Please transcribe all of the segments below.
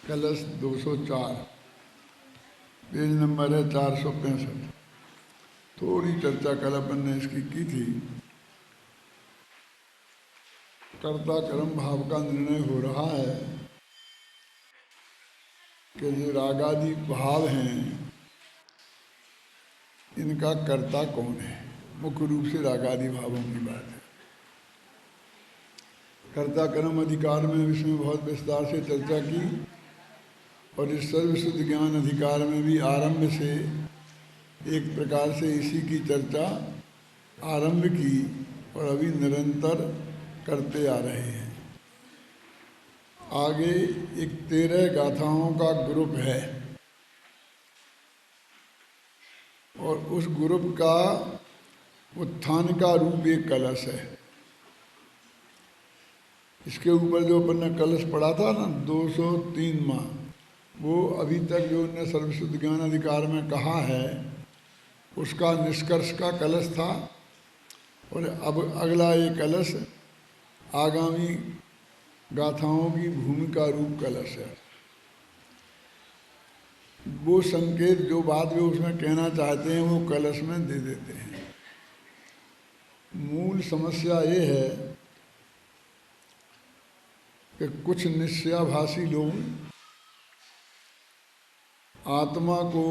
कलश 204, page number है 465। थोड़ी चर्चा कल अपन ने इसकी की थी। कर्ता कर्म भाव का निर्णय हो रहा है कि जो रागादि भाव हैं इनका कर्ता कौन है। मुख्य रूप से रागादि भावों की बात है। कर्ता कर्म अधिकार में इसमें बहुत विस्तार से चर्चा की और इस सर्वशुद्ध ज्ञान अधिकार में भी आरंभ से एक प्रकार से इसी की चर्चा आरंभ की और अभी निरंतर करते आ रहे हैं। आगे एक 13 गाथाओं का ग्रुप है और उस ग्रुप का उत्थान का रूप एक कलश है। इसके ऊपर जो अपन ने कलश पढ़ा था ना 203 माह, वो अभी तक जो उन्होंने सर्वशुद्ध ज्ञान अधिकार में कहा है उसका निष्कर्ष का कलश था। और अब अगला ये कलश आगामी गाथाओं की भूमिका रूप कलश है। वो संकेत जो बात वे उसमें कहना चाहते हैं वो कलश में दे देते हैं। मूल समस्या ये है कि कुछ निश्चयाभासी लोग आत्मा को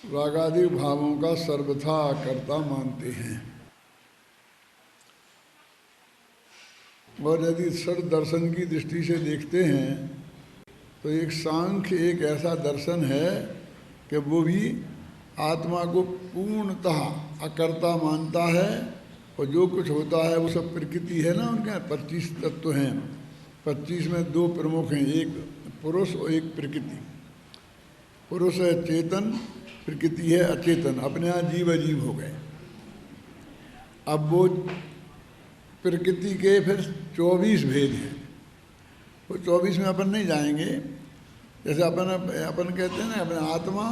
रागादि भावों का सर्वथा कर्ता मानते हैं और यदि सर दर्शन की दृष्टि से देखते हैं तो एक सांख्य एक ऐसा दर्शन है कि वो भी आत्मा को पूर्णतः अकर्ता मानता है और जो कुछ होता है वो सब प्रकृति है ना। उनके 25 तत्व हैं, 25 में 2 प्रमुख हैं, एक पुरुष और एक प्रकृति। पुरुष है चेतन, प्रकृति है अचेतन, अपने यहाँ जीव अजीव हो गए। अब वो प्रकृति के फिर 24 भेद हैं। वो 24 में अपन नहीं जाएंगे। जैसे अपन कहते हैं ना अपने आत्मा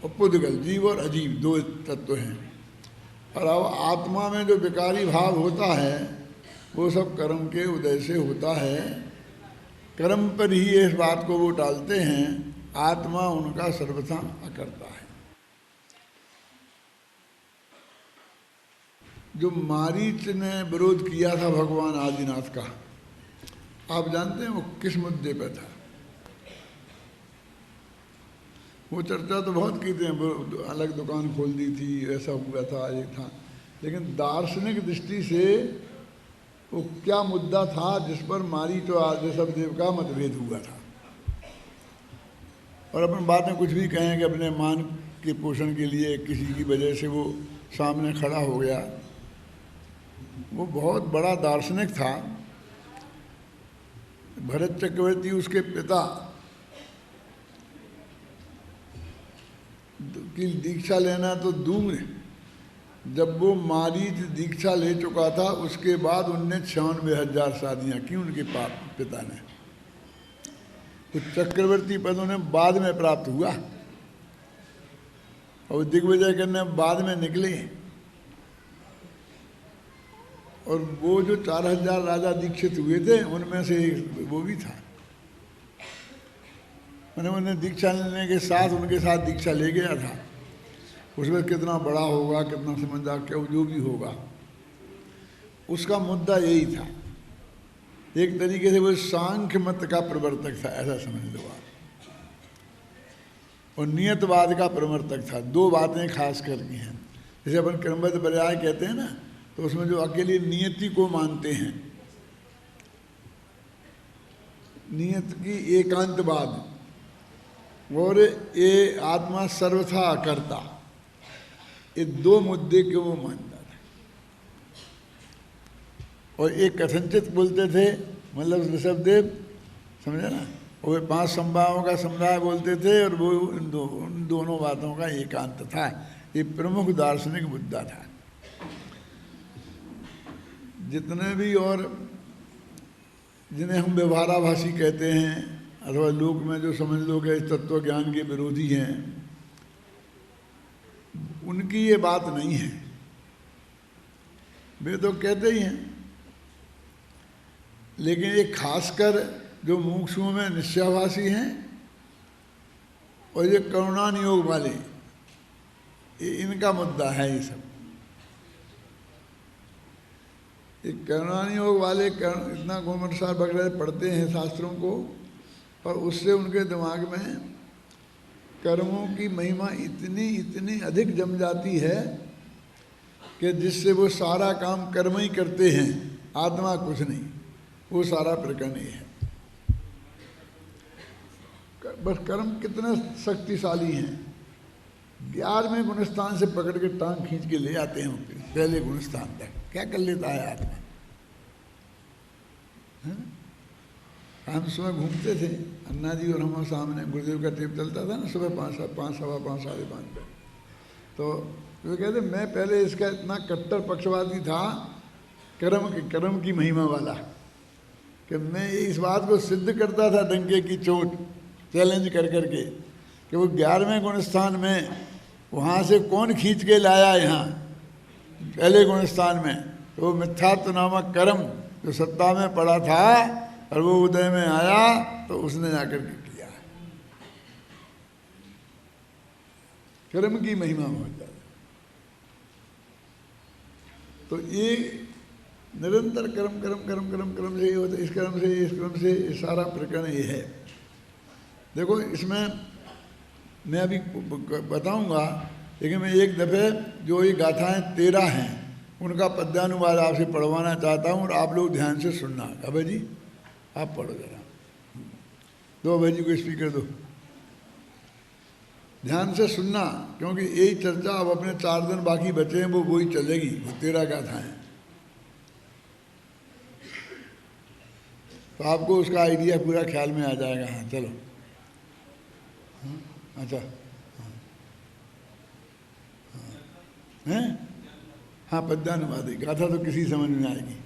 और पुद्गल, जीव और अजीव 2 तत्व हैं। और अब आत्मा में जो विकारी भाव होता है वो सब कर्म के उदय से होता है। कर्म पर ही इस बात को वो टालते हैं, आत्मा उनका सर्वथा अकर्ता है। जो मारीच ने विरोध किया था भगवान आदिनाथ का, आप जानते हैं वो किस मुद्दे पर था? वो चर्चा तो बहुत की थी, अलग दुकान खोल दी थी, ऐसा हुआ था, ये था। लेकिन दार्शनिक दृष्टि से वो क्या मुद्दा था जिस पर मारीच और आदिशव देव का मतभेद हुआ था? और अपन बात में कुछ भी कहें कि अपने मान के पोषण के लिए किसी की वजह से वो सामने खड़ा हो गया। वो बहुत बड़ा दार्शनिक था। भरत चक्रवर्ती उसके पिता की दीक्षा लेना तो दूर, जब वो मारीच दीक्षा ले चुका था उसके बाद उनने 96,000 शादियाँ की उनके पिता ने। तो चक्रवर्ती पद उन्हें बाद में प्राप्त हुआ और दिग्विजय करने बाद में निकले। और वो जो 4,000 राजा दीक्षित हुए थे उनमें से वो भी था। मैंने उन्हें दीक्षा लेने के साथ उनके साथ दीक्षा ले गया था। उसमें कितना बड़ा होगा, कितना समझदार, क्या जो भी होगा, उसका मुद्दा यही था। एक तरीके से वो सांख्य मत का प्रवर्तक था, ऐसा समझ लो आप, और नियतवाद का प्रवर्तक था। 2 बातें खास करके हैं। जैसे अपन क्रमबद्ध पर्याय कहते हैं ना, तो उसमें जो अकेले नियति को मानते हैं, नियत की एकांतवाद, और ये आत्मा सर्वथा करता, ये 2 मुद्दे के वो मानता था। और एक कथनचित बोलते थे, मतलब ऋषभदेव, समझे ना, और 5 संभावों का समुदाय बोलते थे, और वो उन दोनों बातों का एकांत था। ये प्रमुख दार्शनिक मुद्दा था। जितने भी और जिन्हें हम व्यवहाराभासी कहते हैं अथवा लोक में जो समझ लो कि तत्व ज्ञान के विरोधी हैं, उनकी ये बात नहीं है। वे तो कहते ही हैं, लेकिन ये खासकर जो मुमुक्षुओं में निश्चयाभासी हैं और ये करुणानियोग वाले, ये इनका मुद्दा है। ये सब ये करुणानियोग वाले इतना गुणमनसार वगैरह पढ़ते हैं शास्त्रों को, और उससे उनके दिमाग में कर्मों की महिमा इतनी इतनी अधिक जम जाती है कि जिससे वो सारा काम कर्म ही करते हैं, आत्मा कुछ नहीं, वो सारा प्रकरण ही है। बस कर्म कितने शक्तिशाली हैं, 11वें गुणस्थान से पकड़ के टांग खींच के ले आते हैं पहले गुणस्थान तक। क्या कर लेता है आदमी? हम सुबह घूमते थे, अन्ना जी और हमारे सामने गुरुदेव का टेप चलता था ना सुबह 5, सवा 5, साढ़े 5 पे। तो वो कहते मैं पहले इसका इतना कट्टर पक्षवादी था कर्म की महिमा वाला कि मैं इस बात को सिद्ध करता था डंके की चोट चैलेंज कर करके कि वो 11वें गुणस्थान में वहाँ से कौन खींच के लाया यहाँ पहले गुणस्थान में, तो वो मिथ्यात्व नामक कर्म जो सत्ता में पड़ा था और वो उदय में आया तो उसने जाकर के किया। कर्म की महिमा बहुत ज़्यादा। तो ये निरंतर कर्म से ये होता है, इस क्रम से ये सारा प्रकरण ये है। देखो इसमें मैं अभी बताऊंगा, लेकिन मैं एक दफ़े जो ये गाथाएं 13 हैं उनका पद्यानुवाद आपसे पढ़वाना चाहता हूँ और आप लोग ध्यान से सुनना। अभय जी आप पढ़ो जरा, दो अभय जी को स्पीकर दो, ध्यान से सुनना, क्योंकि यही चर्चा अब अपने 4 दिन बाकी बचे हैं वो वही चलेगी, वो 13 गाथाएं। तो आपको उसका आइडिया पूरा ख्याल में आ जाएगा। हाँ चलो, अच्छा हैं, हाँ पद्यानुवाद, गाथा तो किसी समझ में आएगी।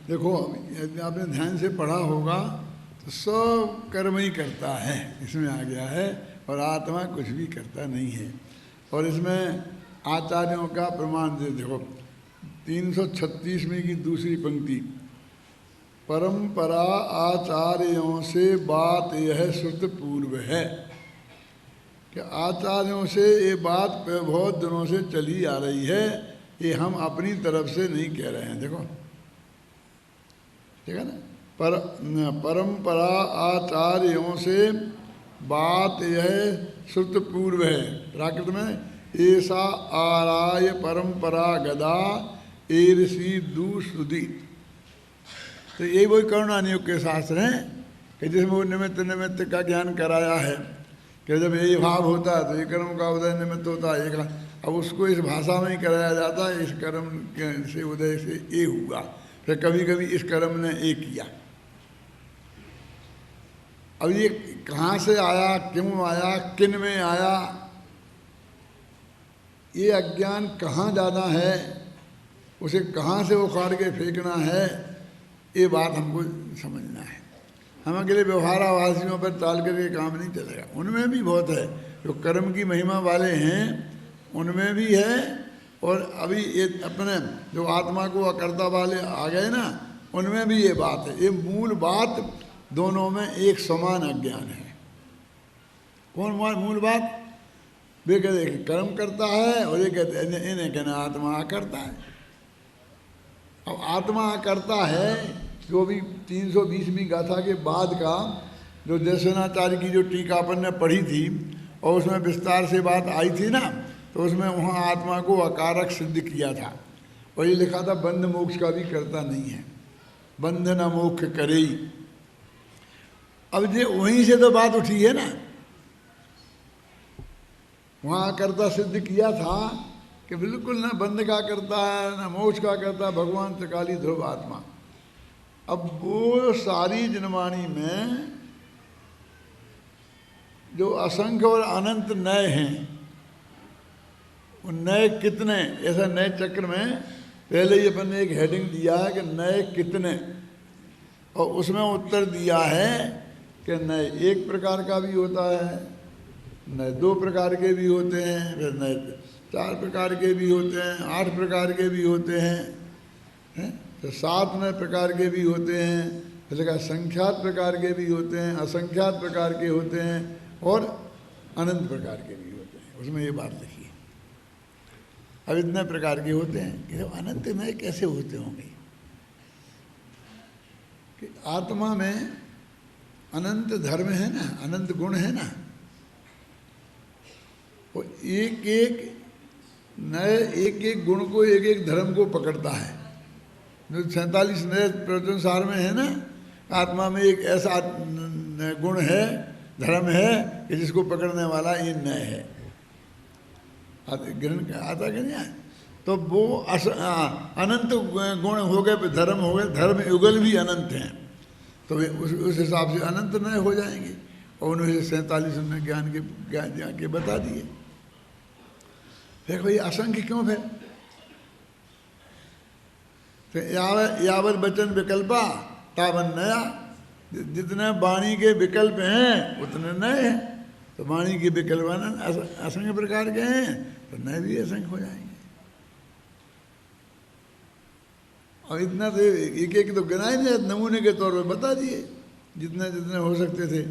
देखो यदि आपने ध्यान से पढ़ा होगा तो सब कर्म ही करता है, इसमें आ गया है, और आत्मा कुछ भी करता नहीं है। और इसमें आचार्यों का प्रमाण दे देखो 336 की दूसरी पंक्ति, परंपरा आचार्यों से बात यह श्रुत पूर्व है कि आचार्यों से ये बात बहुत दिनों से चली आ रही है, ये हम अपनी तरफ से नहीं कह रहे हैं। देखो ठीक है ना, परंपरा आचार्यों से बात यह श्रुत पूर्व है। प्राकृत में ऐसा आराय परंपरा गदा ईर्षि दुश्रुति, तो यही वही करुणा नियोग के शास्त्र हैं कि जिसमें वो निमित्त निमित्त का ज्ञान कराया है कि जब ये भाव होता है तो ये कर्म का उदय निमित्त होता है। अब उसको इस भाषा में ही कराया जाता है, इस कर्म से उदय से ये हुआ, फिर कभी कभी इस कर्म ने ये किया। अब ये कहाँ से आया, क्यों आया, किन में आया, ये अज्ञान कहाँ जाना है, उसे कहाँ से उखाड़ के फेंकना है, ये बात हमको समझना है। हम अकेले व्यवहारावासियों पर टाल करके काम नहीं चलेगा। उनमें भी बहुत है, जो कर्म की महिमा वाले हैं उनमें भी है, और अभी ये अपने जो आत्मा को अकर्ता वाले आ गए ना, उनमें भी ये बात है। ये मूल बात दोनों में एक समान अज्ञान है। कौन मूल बात? वे कहते हैं कर्म करता है, और ये कहते हैं इन्हें कहना आत्मा करता है। अब आत्मा करता है जो भी 320वीं गाथा के बाद का जो दर्शनाचार्य की जो टीका अपन ने पढ़ी थी और उसमें विस्तार से बात आई थी ना, तो उसमें वहाँ आत्मा को अकारक सिद्ध किया था, और ये लिखा था बंध मोक्ष का भी करता नहीं है, बंध न मोक्ष करे ही। अब ये वहीं से तो बात उठी है ना, वहाँ करता सिद्ध किया था कि बिल्कुल न बंध का करता है न मोक्ष का करता है, भगवान त्रिकाली ध्रुव आत्मा। अब वो सारी जनवाणी में जो असंख्य और अनंत नए हैं, वो नए कितने, ऐसा नए चक्र में पहले ही अपन ने एक हेडिंग दिया है कि नए कितने, और उसमें उत्तर दिया है कि नए एक प्रकार का भी होता है, नए 2 प्रकार के भी होते हैं, फिर नए 4 प्रकार के भी होते हैं, 8 प्रकार के भी होते हैं, तो 7 नए प्रकार के भी होते हैं, फिर कहा संख्यात प्रकार के भी होते हैं, असंख्यात प्रकार के होते हैं, और अनंत प्रकार के भी होते हैं। उसमें ये बात लिखी है। अब इतने प्रकार के होते हैं कि जब अनंत नए कैसे होते होंगे, कि आत्मा में अनंत धर्म है ना, अनंत गुण है ना, वो एक एक गुण को, एक एक धर्म को पकड़ता है। जो 47 नए प्रवचन सार में है ना, आत्मा में एक ऐसा गुण है, धर्म है कि जिसको पकड़ने वाला ये नए है। ग्रहण आता कि नहीं? तो वो अनंत गुण हो गए, धर्म हो गए, धर्म युगल भी अनंत हैं, तो वे उस हिसाब से अनंत नए हो जाएंगे। और उन्होंने 47 उन्होंने ज्ञान के बता दिए। फिर भाई असंख्य क्यों? फिर तो यावत वचन विकल्पा तावन नया, जितने वाणी के विकल्प हैं उतने नए हैं। तो वाणी के विकल्प असंख्य प्रकार के हैं, तो नए भी असंख्य हो जाएंगे। और इतना तो एक एक तो गिना ही नहीं, नमूने के तौर पर बता दिए जितने जितने हो सकते थे।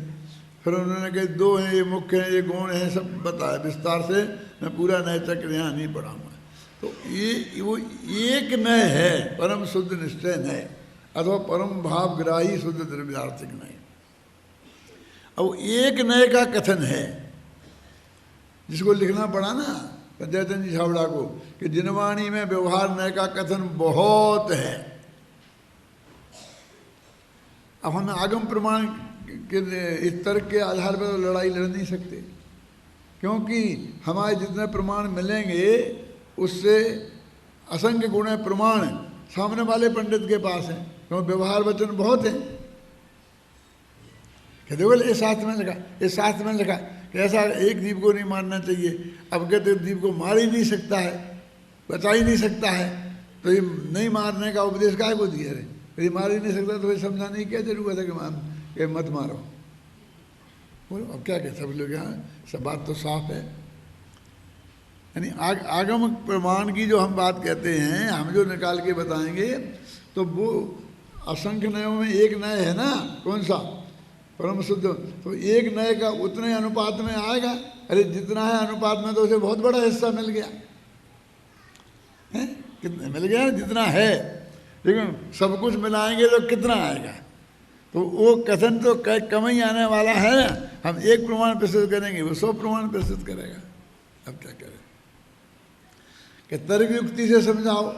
फिर उन्होंने कहा 2 हैं, ये मुख्य हैं, ये गौण हैं, सब बताया विस्तार से। मैं पूरा नए चक्र यहाँ नहीं पढ़ाऊँगा। तो ये वो एक नए है, परम शुद्ध निश्चय नए, अथवा परम भावग्राही शुद्ध द्रव्यार्थिक नए। अब एक नए का कथन है जिसको लिखना पड़ा ना जयचंद जी छाबड़ा को, कि जिनवाणी में व्यवहार नए का कथन बहुत है। अब हम आगम प्रमाण के इस तर्क के आधार पर तो लड़ाई लड़ नहीं सकते, क्योंकि हमारे जितने प्रमाण मिलेंगे उससे असंख्य गुण है, प्रमाण है सामने वाले पंडित के पास है, क्योंकि व्यवहार वचन बहुत है। कहते बोले इस शास्त्र में लिखा, इस शास्त्र में लिखा कि ऐसा एक जीव को नहीं मारना चाहिए। अब कहते जीव को मार ही नहीं सकता है, बचा ही नहीं सकता है, तो ये नहीं मारने का उपदेश काहे को दिया रे? ये मार ही नहीं सकता तो ये समझाने की क्या जरूरत है कि मत मारो। बोलो अब क्या कहते सब लोग यहाँ, सब बात तो साफ है। यानी आगम प्रमाण की जो हम बात कहते हैं, हम जो निकाल के बताएंगे, तो वो असंख्य नयों में एक नय है ना, कौन सा? परम शुद्ध। तो एक नय का उतने अनुपात में आएगा। अरे जितना है अनुपात में तो उसे बहुत बड़ा हिस्सा मिल गया है, कितने मिल गया जितना है, लेकिन सब कुछ मिलाएंगे तो कितना आएगा? तो वो कथन तो कम ही आने वाला है। हम एक प्रमाण प्रस्तुत करेंगे, वो 100 प्रमाण प्रस्तुत करेगा। अब क्या करें कि तर्क युक्ति से समझाओ,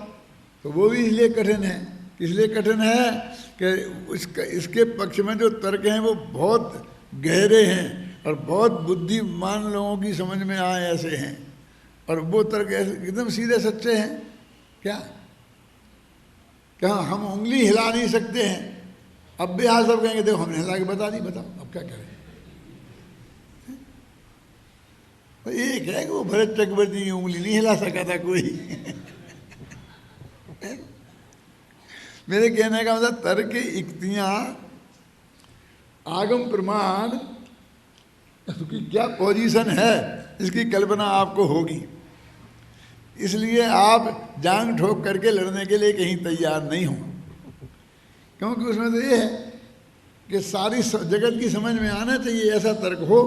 तो वो भी इसलिए कठिन है। इसलिए कठिन है कि इसके पक्ष में जो तर्क हैं वो बहुत गहरे हैं और बहुत बुद्धिमान लोगों की समझ में आए ऐसे हैं, और वो तर्क एकदम सीधे सच्चे हैं। क्या हम उंगली हिला नहीं सकते हैं? अब भी हाँ सब कहेंगे देखो हमने हिला के बता दी, बताओ अब क्या करें? एक है कि वो भरत चक्रवर्ती की उंगली नहीं हिला सका था कोई। मेरे कहने का मतलब तर्क युक्तियां, आगम प्रमाण की क्या पोजीशन है इसकी कल्पना आपको होगी। इसलिए आप जांग ठोक करके लड़ने के लिए कहीं तैयार नहीं हो, क्योंकि उसमें तो ये है कि सारी जगत की समझ में आना चाहिए ऐसा तर्क हो।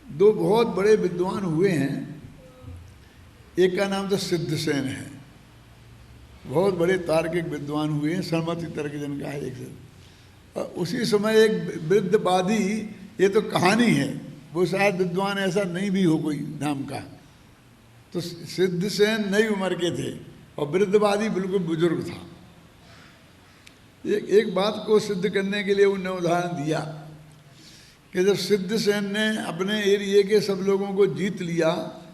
दो बहुत बड़े विद्वान हुए हैं, एक का नाम तो सिद्धसेन है, बहुत बड़े तार्किक विद्वान हुए हैं, सरमति तर्क जिनका है एक से। और उसी समय एक वृद्धवादी, ये तो कहानी है, वो शायद विद्वान ऐसा नहीं भी हो कोई नाम का, तो सिद्धसेन नई उम्र के थे और वृद्धवादी बिल्कुल बुजुर्ग था। एक बात को सिद्ध करने के लिए उन्होंने उदाहरण दिया कि जब सिद्धसेन ने अपने एरिए के सब लोगों को जीत लिया,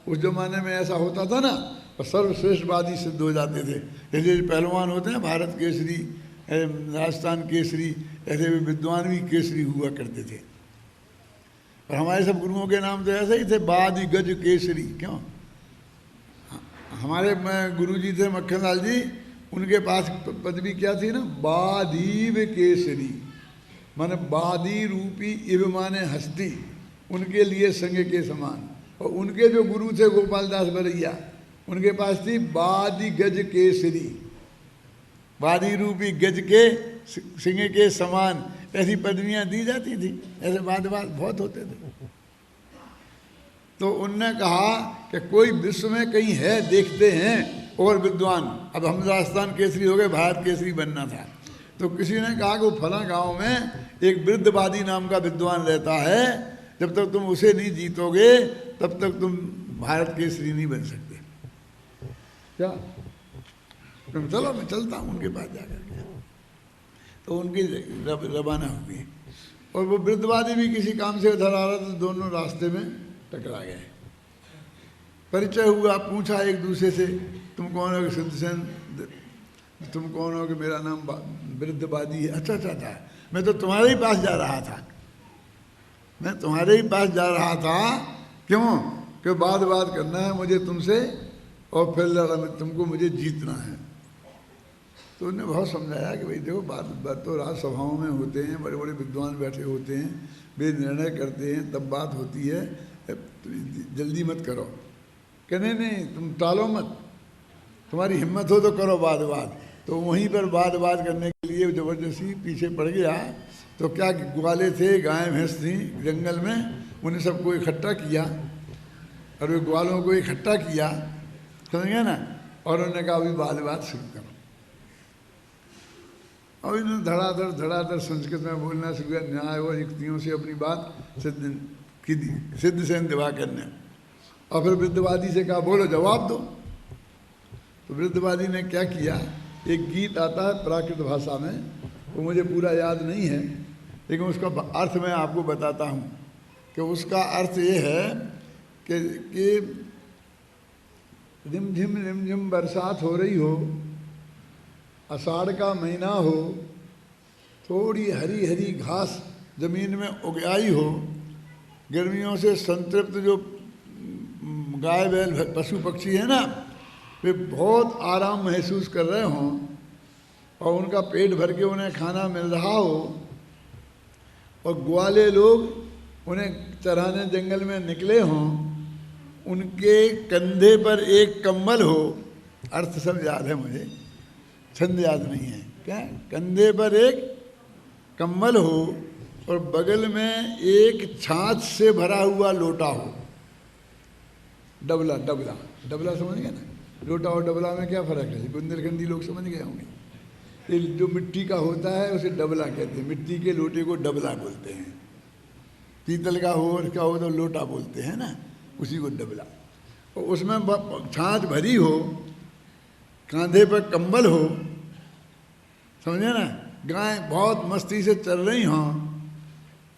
उस जमाने में ऐसा होता था ना, और सर्वश्रेष्ठवादी सिद्ध हो जाते थे। जैसे पहलवान होते हैं भारत केसरी, राजस्थान केसरी, ऐसे भी विद्वान भी केसरी हुआ करते थे। और हमारे सब गुरुओं के नाम तो ऐसे ही थे, बादी गज केसरी। क्यों? हमारे गुरुजी थे मक्खनलाल जी, उनके पास पदवी क्या थी ना, बादीव केसरी, माने बादी रूपी इव माने हस्ती, उनके लिए संग के समान। और उनके जो गुरु थे गोपाल दास बरैया, उनके पास थी बादी गज केसरी, बादी रूपी गज के सिंह के समान, ऐसी पदवियां दी जाती थी। ऐसे वाद बहुत होते थे। तो उनने कहा कि कोई विश्व में कहीं है, देखते हैं और विद्वान। अब हम राजस्थान केसरी हो गए, भारत केसरी बनना था, तो किसी ने कहा कि वो फला गांव में एक वृद्धवादी नाम का विद्वान रहता है, जब तक तुम उसे नहीं जीतोगे तब तक तुम भारत केसरी नहीं बन सकते। क्या तुम चलो, मैं चलता हूँ उनके पास जाकर के। तो उनकी रवाना हुई, और वो वृद्धवादी भी किसी काम से उधर आ रहा था, दोनों रास्ते में टकरा गए। परिचय हुआ, पूछा एक दूसरे से, तुम कौन हो? सिद्धसेन। तुम कौन हो? कि मेरा नाम वृद्धवादी है। अच्छा अच्छा अच्छा, मैं तो तुम्हारे ही पास जा रहा था, मैं तुम्हारे ही पास जा रहा था। क्यों? कि बात करना है मुझे तुमसे, और फिर तुमको मुझे जीतना है। तो उन्होंने बहुत समझाया कि भाई देखो, बात तो राजसभाओं में होते हैं, बड़े बड़े विद्वान बैठे होते हैं, वे निर्णय करते हैं, तब बात होती है, जल्दी मत करो। कहने नहीं, तुम टालो मत, तुम्हारी हिम्मत हो तो करो बात। तो वहीं पर बात करने के लिए ज़बरदस्ती पीछे पड़ गया। तो क्या ग्वाले थे, गाय भैंस थी जंगल में, उन्हें सबको इकट्ठा किया, और वे ग्वालों को इकट्ठा किया, समझ गया ना। और उन्होंने कहा अभी बात शुरू करो। और इन्होंने धड़ाधड़ संस्कृत में बोलना शुरू किया, न्याय और युक्तियों से अपनी बात सिद्धसेन दिवाकर ने। और फिर वृद्धवादी से कहा बोलो, जवाब दो। तो वृद्धवादी ने क्या किया, एक गीत आता है प्राकृत भाषा में, वो मुझे पूरा याद नहीं है, लेकिन उसका अर्थ मैं आपको बताता हूँ। कि उसका अर्थ ये है कि रिमझिम बरसात हो रही हो, आषाढ़ का महीना हो, थोड़ी हरी हरी घास जमीन में उग आई हो, गर्मियों से संतृप्त जो गाय बैल पशु पक्षी है ना, वे बहुत आराम महसूस कर रहे हों और उनका पेट भर के उन्हें खाना मिल रहा हो, और ग्वाले लोग उन्हें चराने जंगल में निकले हों, उनके कंधे पर एक कंबल हो, अर्थ सब याद है मुझे, छंद याद नहीं है, क्या कंधे पर एक कंबल हो और बगल में एक छाछ से भरा हुआ लोटा हो, डबला डबला डबला समझ गए ना, लोटा और डबला में क्या फ़र्क है, बुंदेलखंडी लोग समझ गए होंगे। ये जो मिट्टी का होता है उसे डबला कहते हैं, मिट्टी के लोटे को डबला बोलते हैं, पीतल का हो और क्या हो तो लोटा बोलते हैं ना, उसी को डबला। और उसमें छाछ भरी हो, कांधे पर कंबल हो, समझे ना, गाय बहुत मस्ती से चल रही हों,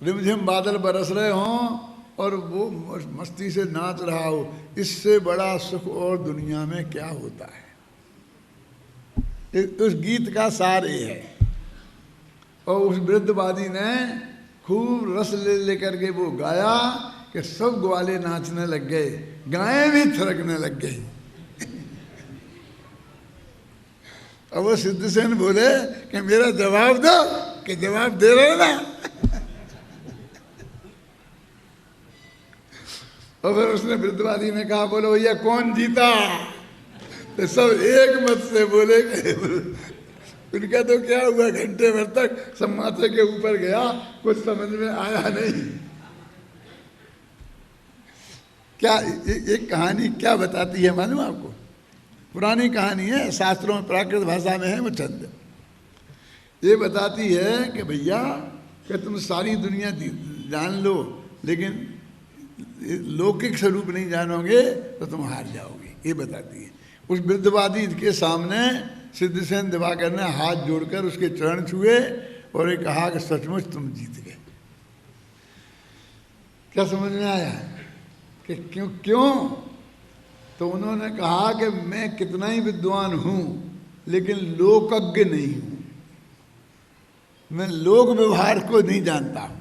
रिमझिम बादल बरस रहे हों और वो मस्ती से नाच रहा हो, इससे बड़ा सुख और दुनिया में क्या होता है। उस गीत का सार ये है। और उस वृद्धवादी ने खूब रस लेकर के वो गाया कि सब ग्वाले नाचने लग गए, गायें भी थिरकने लग गई। अब वो सिद्धसेन बोले कि मेरा जवाब दो, कि जवाब दे रहे ना। और फिर उसने वृद्धवादी ने कहा, बोलो भैया कौन जीता? तो सब एक मत से बोले। उनका तो क्या हुआ, घंटे भर तक सब माथे के ऊपर गया, कुछ समझ में आया नहीं। क्या एक कहानी क्या बताती है मालूम आपको? पुरानी कहानी है, शास्त्रों में प्राकृत भाषा में है वो छंद। ये बताती है कि भैया कि तुम सारी दुनिया जान लो, लेकिन लौकिक स्वरूप नहीं जानोगे तो तुम हार जाओगे, ये बताती है। उस वृद्धवादी के सामने सिद्धसेन दिवाकर ने हाथ जोड़कर उसके चरण छुए और ये कहा कि सचमुच तुम जीत गए। क्या समझ में आया कि क्यों? तो उन्होंने कहा कि मैं कितना ही विद्वान हूं लेकिन लोकज्ञ नहीं हूं, मैं लोक व्यवहार को नहीं जानता हूं,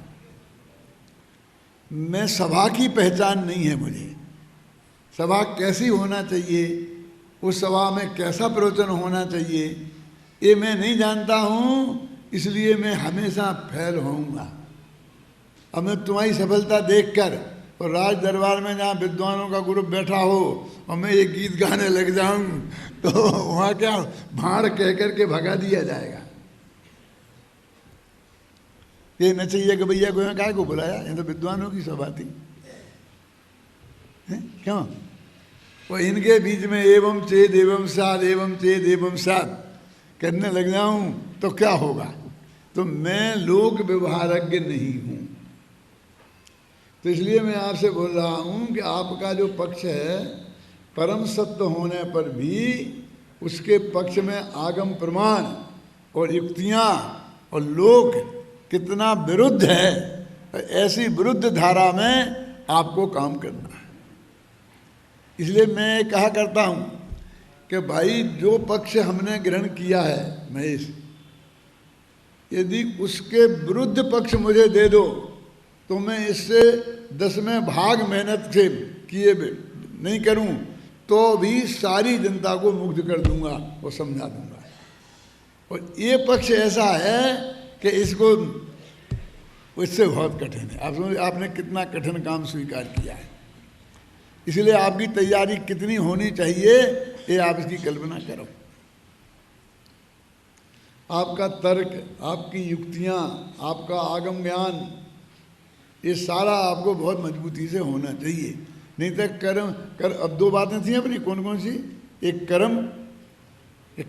मैं सभा की पहचान नहीं है मुझे, सभा कैसी होना चाहिए, उस सभा में कैसा प्रवचन होना चाहिए, ये मैं नहीं जानता हूँ, इसलिए मैं हमेशा फेल होऊंगा। अब मैं तुम्हारी सफलता देखकर और राज दरबार में जहाँ विद्वानों का ग्रुप बैठा हो और मैं ये गीत गाने लग जाऊं तो वहाँ क्या भाड़ कह कर के भगा दिया जाएगा। ये न चाहिए कि भैया को काय को बुलाया, ये तो विद्वानों की सभा थी, क्यों? वो इनके बीच में एवं चेद एवं साध एवं चेद एवं साध करने लग जाऊं तो क्या होगा? तो मैं लोक व्यवहारज्ञ नहीं हूं। तो इसलिए मैं आपसे बोल रहा हूं कि आपका जो पक्ष है परम सत्य होने पर भी उसके पक्ष में आगम प्रमाण और युक्तियां और लोक कितना विरुद्ध है, ऐसी विरुद्ध धारा में आपको काम करना है। इसलिए मैं कहा करता हूं कि भाई जो पक्ष हमने ग्रहण किया है महेश, यदि उसके विरुद्ध पक्ष मुझे दे दो तो मैं इससे 10वें भाग मेहनत से किए नहीं करूं तो भी सारी जनता को मुग्ध कर दूंगा और समझा दूंगा। और ये पक्ष ऐसा है कि इसको इससे बहुत कठिन है। आप समझ आपने कितना कठिन काम स्वीकार किया है, इसलिए आपकी तैयारी कितनी होनी चाहिए ये आप इसकी कल्पना करो। आपका तर्क, आपकी युक्तियां, आपका आगम ज्ञान, ये सारा आपको बहुत मजबूती से होना चाहिए। नहीं तो कर्म अब दो बातें थी अपनी, कौन कौन सी? एक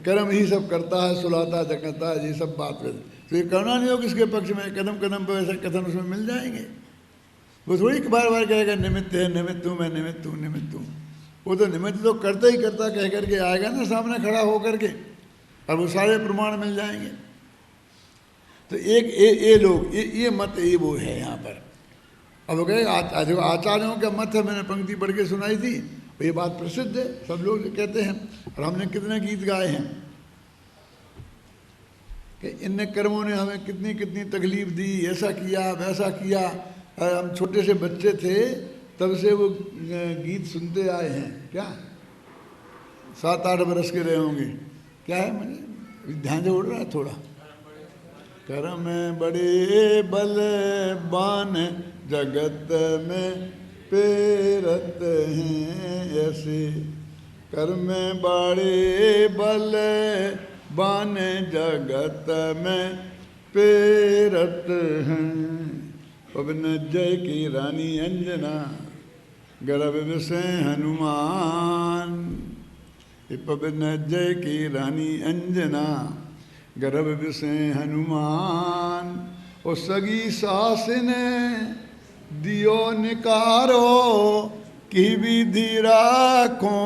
कर्म ही सब करता है, सुलाता जगाता है, ये सब बात है। तो ये करना नहीं हो किसके पक्ष में, कदम कदम पर वैसे कथन उसमें मिल जाएंगे। वो थोड़ी बार बार कहेगा निमित्त है, निमित्त हूँ मैं, निमित्त हूँ, निमित्त हूँ। वो तो निमित्त तो करता ही करता कह करके आएगा ना सामने खड़ा होकर के, और वो सारे प्रमाण मिल जाएंगे। तो एक ये लोग ये मत ये वो है यहाँ पर। अब वो कहे आचार्यों का मत है, मैंने पंक्ति पढ़ के सुनाई थी, ये बात प्रसिद्ध है, सब लोग कहते हैं। और हमने कितने गीत गाए हैं कि इन कर्मों ने हमें कितनी कितनी तकलीफ दी, ऐसा किया वैसा किया। हम छोटे से बच्चे थे तब से वो गीत सुनते आए हैं। क्या 7-8 बरस के रहे होंगे। क्या है, मुझे ध्यान से उड़ रहा है थोड़ा। कर्म बड़े बलवान जगत में पेरत हैं ऐसे, कर्म बड़े बलवान जगत में पेरत हैं। पवन जय की रानी अंजना गर्भ विषय हनुमान, पवन जय की रानी अंजना गर्भ विषय हनुमान। और सगी सास ने दियो निकारो कि विधि राखो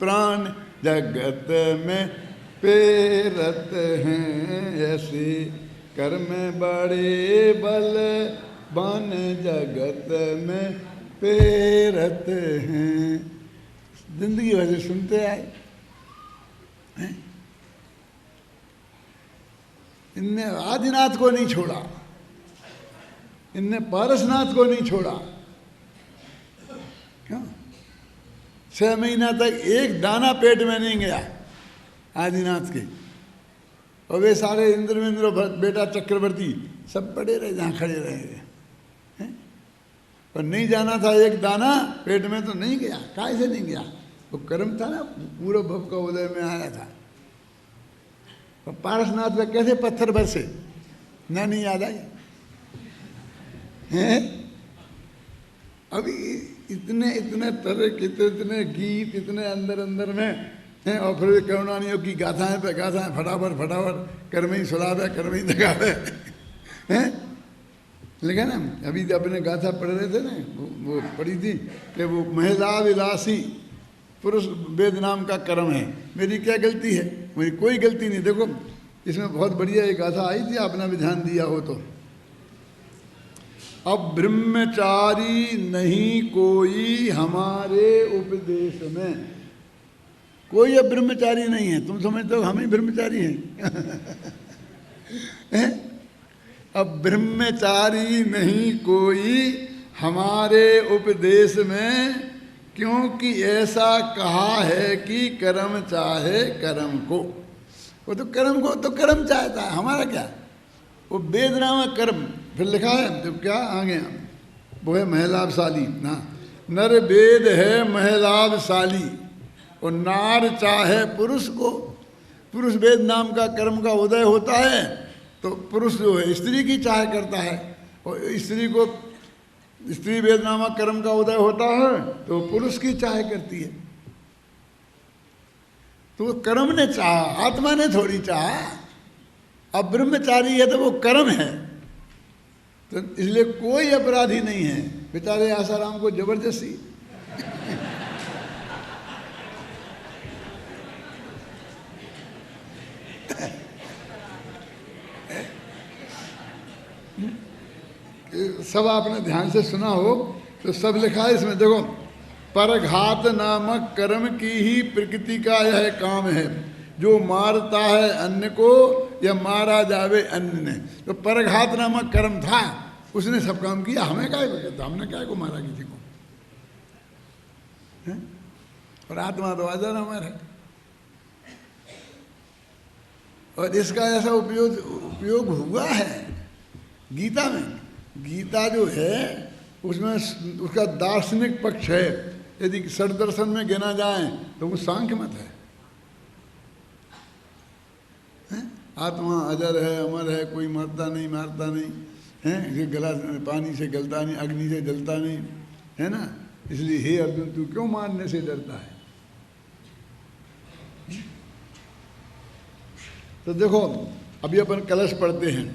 प्राण जगत में पेरत हैं ऐसे, कर्म बड़े बलवान जगत में पेरत हैं। जिंदगी भर सुनते आए हैं। इनने आदिनाथ को नहीं छोड़ा, इनने पारसनाथ को नहीं छोड़ा। क्यों? 6 महीना तक एक दाना पेट में नहीं गया आदिनाथ के। और वे सारे इंद्रविंद्र बेटा चक्रवर्ती सब पड़े रहे जहाँ खड़े रहे हैं। और नहीं जाना था एक दाना पेट में, तो नहीं गया। काहे से नहीं गया? वो कर्म था ना, पूरा भव का उदय में आया था। और पारसनाथ में कैसे पत्थर बरसे, ना नहीं याद आई हैं? अभी इतने इतने तरह के इतने गीत इतने अंदर अंदर में हैं। और फिर करुणानियों की गाथाएं पे गाथाएं, फटाफट फटाफट कर्म ही सुलावे कर्म ही दिखावे हैं। लेकिन ना अभी अपने गाथा पढ़ रहे थे ना, वो पढ़ी थी कि वो महिला विलासी पुरुष वेद नाम का कर्म है। मेरी क्या गलती है? मेरी कोई गलती नहीं। देखो इसमें बहुत बढ़िया एक गाथा आई थी, आपने भी ध्यान दिया हो तो। अब ब्रह्मचारी नहीं कोई हमारे उपदेश में। कोई अब ब्रह्मचारी नहीं है। तुम समझते हो हम ही ब्रह्मचारी हैं? अब ब्रह्मचारी नहीं कोई हमारे उपदेश में, क्योंकि ऐसा कहा है कि कर्म चाहे कर्म को। वो तो कर्म को तो कर्म चाहता है, हमारा क्या? वो वेद नाम कर्म फिर लिखा है तो क्या आगे वो है महिलावशाली ना। नर वेद है महिलावशाली और नार चाहे पुरुष को। पुरुष वेद नाम का कर्म का उदय होता है तो पुरुष जो है स्त्री की चाह करता है, और स्त्री को स्त्री वेद नामक कर्म का उदय होता है तो पुरुष की चाह करती है। तो कर्म ने चाहा, आत्मा ने थोड़ी चाहा। अब ब्रह्मचारी है तो वो कर्म है, तो इसलिए कोई अपराधी नहीं है। बेचारे आसाराम को जबरदस्ती सब आपने ध्यान से सुना हो तो सब लिखा है इसमें। देखो, परघात नामक कर्म की ही प्रकृति का यह काम है, जो मारता है अन्य को या मारा जावे अन्य ने। तो परघात नामक कर्म था, उसने सब काम किया। हमें क्या कहता, हमने क्या को मारा किसी को है? और आत्मा तो आजा हमारा है। और इसका ऐसा उपयोग हुआ है गीता में। गीता जो है उसमें उसका दार्शनिक पक्ष है। यदि षड्दर्शन में गिना जाए तो वो सांख्य मत है। आत्मा अजर है, अमर है, कोई मरता नहीं मारता नहीं है, ये गला पानी से गलता नहीं, अग्नि से जलता नहीं, है ना। इसलिए हे अर्जुन, तू क्यों मारने से डरता है? तो देखो अभी अपन कलश पढ़ते हैं,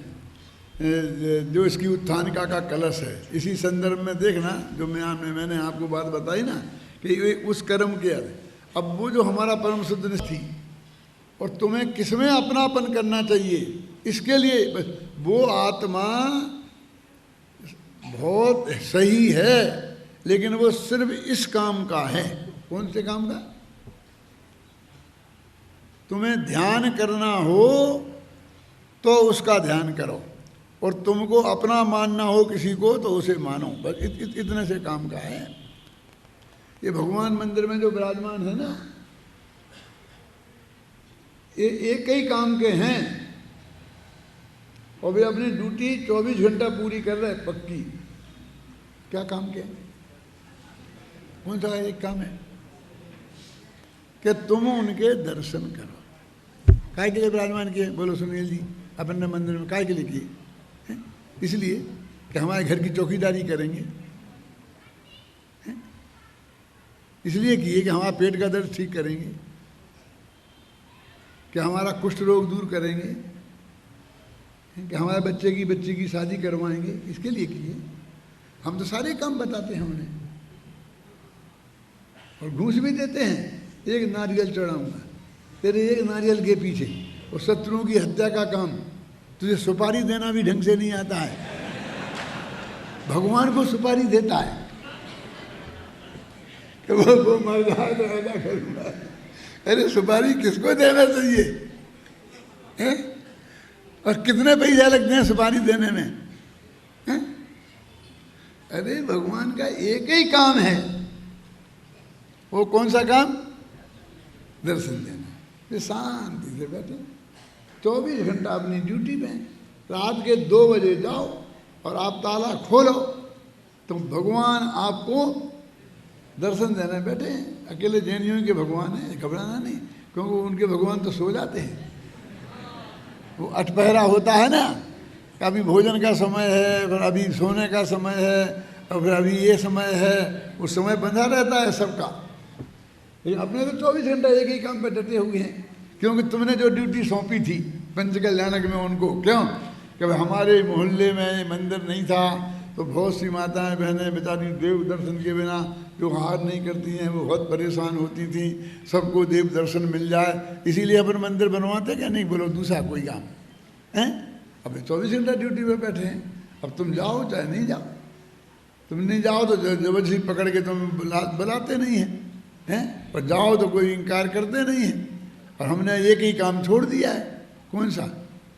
जो इसकी उत्थानिका का कलश है। इसी संदर्भ में देखना जो मैंने आपको बात बताई ना कि उस कर्म के अब वो जो हमारा परम शुद्ध थी, और तुम्हें किसमें अपनापन करना चाहिए, इसके लिए बस वो आत्मा बहुत सही है, लेकिन वो सिर्फ इस काम का है। कौन से काम का? तुम्हें ध्यान करना हो तो उसका ध्यान करो, और तुमको अपना मानना हो किसी को तो उसे मानो, बस इतने से काम का है। ये भगवान मंदिर में जो विराजमान है ना, ये एक ही काम के हैं, और वे अपनी ड्यूटी 24 घंटा पूरी कर रहे हैं, पक्की। क्या काम के? कौन सा एक काम है कि तुम उनके दर्शन करो। काय के लिए विराजमान किए? बोलो सुनील जी, अपने मंदिर में काय के लिए किए? इसलिए कि हमारे घर की चौकीदारी करेंगे, इसलिए किए कि हमारा पेट का दर्द ठीक करेंगे, कि हमारा कुष्ठ रोग दूर करेंगे, कि हमारे बच्चे की शादी करवाएंगे, इसके लिए किए। हम तो सारे काम बताते हैं उन्हें, और घूस भी देते हैं। एक नारियल चढ़ाऊंगा तेरे एक नारियल के पीछे, और शत्रुओं की हत्या का काम। तुझे सुपारी देना भी ढंग से नहीं आता है, भगवान को सुपारी देता है कि वो मर जाए तो ऐसा करूंगा। अरे सुपारी किसको देना चाहिए है? और कितने पैसा लगते हैं सुपारी देने में है? अरे भगवान का एक ही काम है, वो कौन सा काम? दर्शन देना। वे शांति से बैठे 24 घंटा अपनी ड्यूटी में, रात के 2 बजे जाओ और आप ताला खोलो तो भगवान आपको दर्शन देने बैठे हैं। अकेले जैनियों के भगवान हैं, घबराना नहीं, क्योंकि उनके भगवान तो सो जाते हैं। वो अठपहरा होता है ना, अभी भोजन का समय है, फिर अभी सोने का समय है, और फिर अभी ये समय है, उस समय बंधा रहता है सबका। लेकिन अपने तो 24 घंटा एक ही काम पर डटे हुए हैं, क्योंकि तुमने जो ड्यूटी सौंपी थी पंच कल्याणक में उनको। क्यों? कि हमारे मोहल्ले में मंदिर नहीं था तो बहुत सी माताएं बहनें बेचारी देव दर्शन के बिना जो हार नहीं करती हैं, वो बहुत परेशान होती थी। सबको देव दर्शन मिल जाए, इसीलिए अपन मंदिर बनवाते क्या नहीं? बोलो दूसरा कोई काम है? अब 24 घंटा ड्यूटी पे बैठे हैं। अब तुम जाओ चाहे नहीं जाओ, तुम नहीं जाओ तो जबरदस्ती पकड़ के तुम बुलाते नहीं हैं, पर जाओ तो कोई इनकार करते नहीं है। और हमने एक ही काम छोड़ दिया है, कौन सा?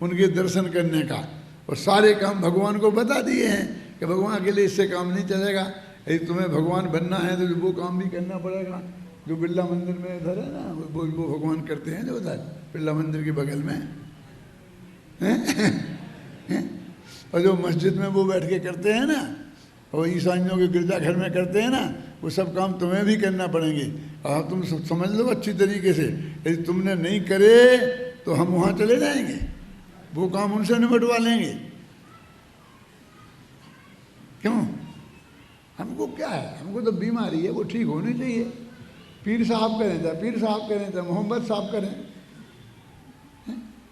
उनके दर्शन करने का। और सारे काम भगवान को बता दिए हैं कि भगवान के लिए इससे काम नहीं चलेगा, यदि तुम्हें भगवान बनना है तो वो काम भी करना पड़ेगा। जो बिरला मंदिर में इधर है ना, वो भगवान करते हैं जो उधर बिरला मंदिर के बगल में और जो मस्जिद में वो बैठ के करते हैं ना, और ईसाइयों के गिरजाघर में करते हैं ना, वो सब काम तुम्हें भी करना पड़ेंगे। और तुम समझ लो अच्छी तरीके से, यदि तुमने नहीं करे तो हम वहाँ चले जाएंगे, वो काम उनसे निपटवा लेंगे। क्यों? हमको क्या है? हमको तो बीमारी है, वो ठीक होनी चाहिए। पीर साहब करें चाहे पीर साहब करें चाहे मोहम्मद साहब करें,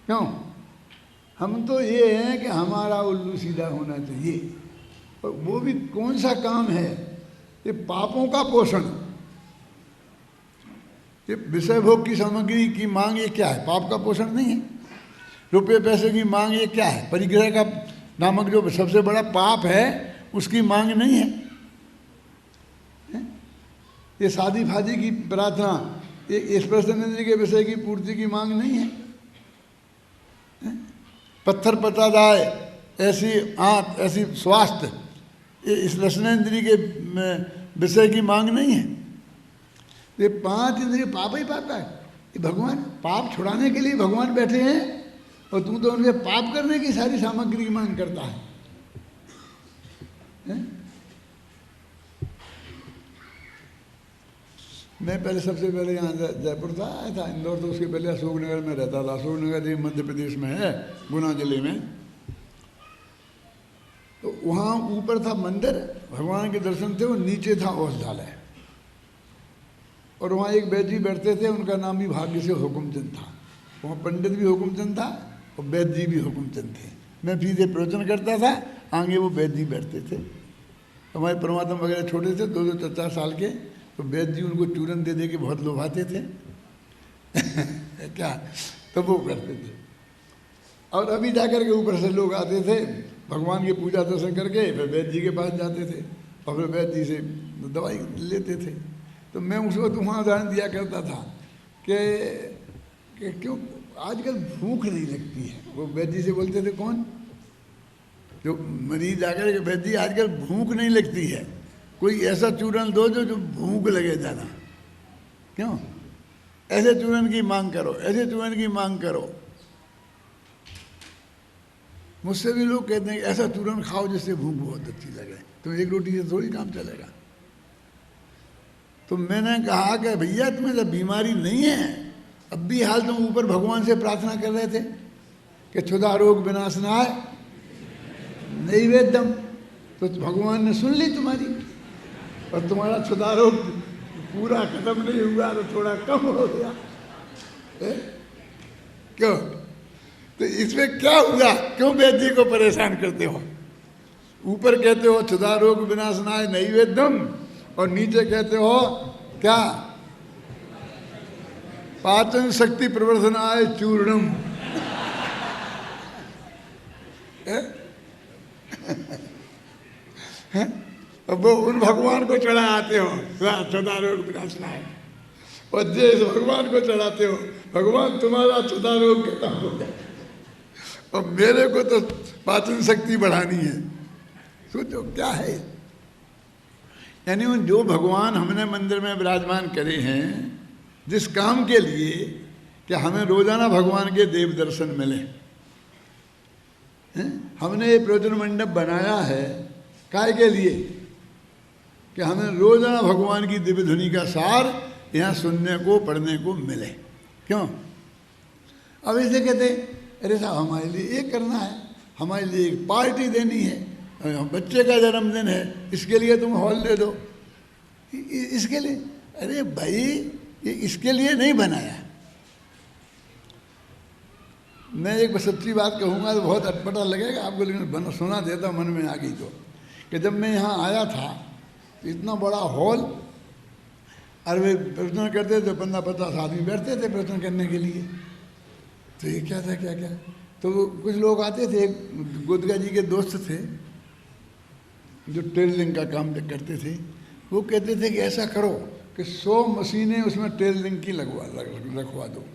क्यों? हम तो ये हैं कि हमारा उल्लू सीधा होना चाहिए। और वो भी कौन सा काम है? ये पापों का पोषण, ये विषय भोग की सामग्री की मांग, ये क्या है? पाप का पोषण नहीं है। रुपये पैसे की मांग, ये क्या है? परिग्रह का नामक जो सबसे बड़ा पाप है उसकी मांग नहीं है। ये शादी फादी की प्रार्थना, ये स्पर्शेंद्रिय के विषय की पूर्ति की मांग नहीं है। पत्थर पता जाए ऐसी आंख, ऐसी स्वास्थ्य, ये स्पर्शेंद्रिय के विषय की मांग नहीं है। ये 5 इंद्रिय पाप ही पाप है। ये भगवान पाप छुड़ाने के लिए भगवान बैठे हैं, और तू तो उनके पाप करने की सारी सामग्री की मांग करता है। मैं पहले सबसे पहले यहाँ जयपुर था, आया था इंदौर, तो उसके पहले अशोकनगर में रहता था। अशोकनगर ये मध्य प्रदेश में है, गुना जिले में। तो वहाँ ऊपर था मंदिर, भगवान के दर्शन थे, वो नीचे था औषधालय, और वहाँ एक वैद्य जी बैठते थे, उनका नाम भी भाग्य से हुकुमचंद था। वहाँ पंडित भी हुकुमचंद था और वैद्य जी भी हुकुमचंद थे। मैं सीधे प्रवचन करता था, आगे वो वैद्य जी बैठते थे। हमारे परमात्मा वगैरह छोटे थे, 2-4 साल के, तो वैद्य जी उनको चूरन दे के बहुत लोभाते थे क्या, तो वो करते थे। और अभी जाकर के ऊपर से लोग आते थे, भगवान की पूजा दर्शन करके फिर वैद्य जी के पास जाते थे, और फिर वैद्य जी से दवाई लेते थे। तो मैं उस वक्त वहाँ उदाहरण दिया करता था कि क्यों आजकल भूख नहीं लगती है। वो वैद्य जी से बोलते थे, कौन जो मरीज आकर के, वैद्य जी आजकल भूख नहीं लगती है, कोई ऐसा चूरन दो जो भूख लगे ज़्यादा। क्यों? ऐसे चूरन की मांग करो, ऐसे चूरन की मांग करो। मुझसे भी लोग कहते हैं ऐसा चूरन खाओ जिससे भूख बहुत अच्छी लगे, तो एक रोटी से थोड़ी काम चलेगा। तो मैंने कहा कि भैया तुम्हें जब बीमारी नहीं है, अब भी हाल तुम ऊपर भगवान से प्रार्थना कर रहे थे कि क्षुधा रोग विनाशनाय नैवेद्यम, तो भगवान ने सुन ली तुम्हारी, और तुम्हारा क्षुधा रोग पूरा खत्म नहीं हुआ तो थोड़ा कम हो गया। क्यों? तो इसमें क्या हुआ? क्यों वैद्य जी को परेशान करते हो? ऊपर कहते हो क्षुधा रोग विनाशनाय नैवेद्यम, और नीचे कहते हो क्या? पाचन शक्ति प्रवर्धनाय चूर्णम। अब वो उन भगवान को चढ़ा आते हो क्षुधा रोग विनाशनाय, और जिस भगवान को चढ़ाते हो भगवान तुम्हारा क्षुधा रोग खत्म हो जाए, और मेरे को तो पाचन शक्ति बढ़ानी है। सोचो क्या है। यानी उन जो भगवान हमने मंदिर में विराजमान करे हैं, जिस काम के लिए कि हमें रोजाना भगवान के देव दर्शन मिले, हमने ये प्रवचन मंडप बनाया है काय के लिए कि हमें रोजाना भगवान की दिव्य ध्वनि का सार यहाँ सुनने को पढ़ने को मिले। क्यों? अब इसे कहते अरे साहब हमारे लिए ये करना है, हमारे लिए एक पार्टी देनी है, बच्चे का जन्मदिन है, इसके लिए तुम हॉल दे दो, इसके लिए। अरे भाई ये इसके लिए नहीं बनाया। मैं एक सच्ची बात कहूँगा तो बहुत अटपटा लगेगा आपको, लेकिन सुना देता मन में आ गई तो, कि जब मैं यहाँ आया था तो इतना बड़ा हॉल, और वे प्रवचन करते थे, 15-50 आदमी बैठते थे प्रवचन करने के लिए। तो ये क्या था, क्या क्या, तो कुछ लोग आते थे, गोदगा जी के दोस्त थे जो टेलरिंग का काम करते थे, वो कहते थे कि ऐसा करो कि 100 मशीनें उसमें टेलरिंग की रखवा दो,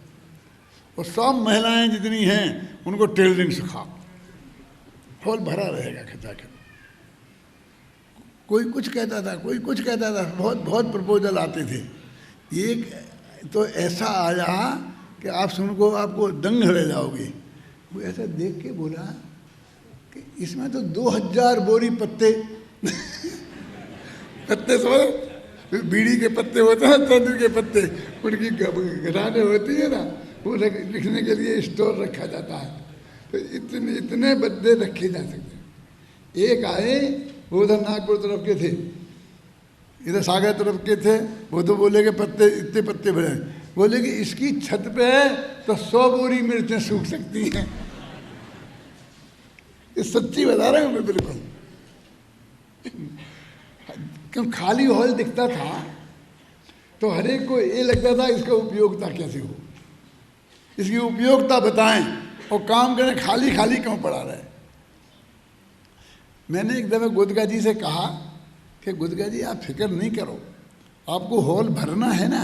और सब महिलाएं जितनी हैं उनको टेलरिंग सिखाओ, हॉल भरा रहेगा खचाखच। कोई कुछ कहता था, कोई कुछ कहता था, बहुत बहुत प्रपोजल आते थे। एक तो ऐसा आया कि आप सुनको आपको दंग रह जाओगे। वो ऐसा देख के बोला कि इसमें तो 2000 बोरी पत्ते पत्ते समझ, बीड़ी के पत्ते होते हैं, तंदूर के पत्ते, उनकी घराने होती है ना, वो लिखने के लिए स्टोर रखा जाता है। तो इतने बद्दे रखे जा सकते। एक आए वो उधर नागपुर तरफ के थे, इधर सागर तरफ के थे, वो तो बोले कि पत्ते इतने पत्ते भरे, बोले कि इसकी छत पे तो 100 बोरी मिर्चें सूख सकती हैं। ये सच्ची बता रहा हूँ मैं बिल्कुल। क्यों खाली हॉल दिखता था तो हर एक को ये लगता था इसका उपयोगिता कैसे हो, इसकी उपयोगिता बताएं, और काम करें, खाली खाली क्यों पड़ा रहे। मैंने एक दफे गोदगा जी से कहा कि गोदगा जी आप फिक्र नहीं करो, आपको हॉल भरना है ना,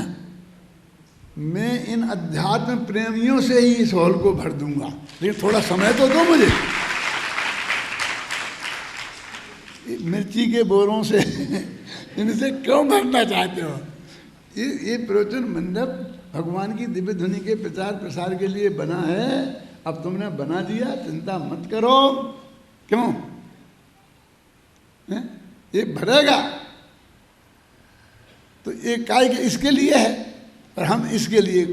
मैं इन अध्यात्म प्रेमियों से ही इस हॉल को भर दूंगा, लेकिन थोड़ा समय तो दो मुझे। मिर्ची के बोरों से इनसे क्यों भरना चाहते हो? ये प्रवचन मंडप भगवान की दिव्य ध्वनि के प्रचार प्रसार के लिए बना है। अब तुमने बना दिया, चिंता मत करो। क्यों? ये भरेगा तो ये काय के इसके लिए है, और हम इसके लिए